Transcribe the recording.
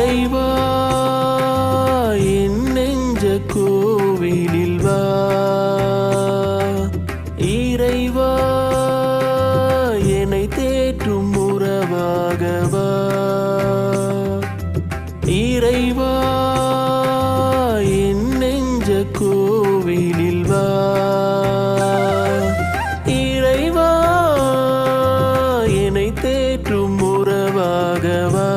இறைவா என் நெஞ்ச கோவிலில் வா. இறைவா என்னை தேற்றும் உறவாகவா. இறைவா என் நெஞ்ச கோவிலில் வா. இறைவா என்னை தேற்றும் உறவாகவா.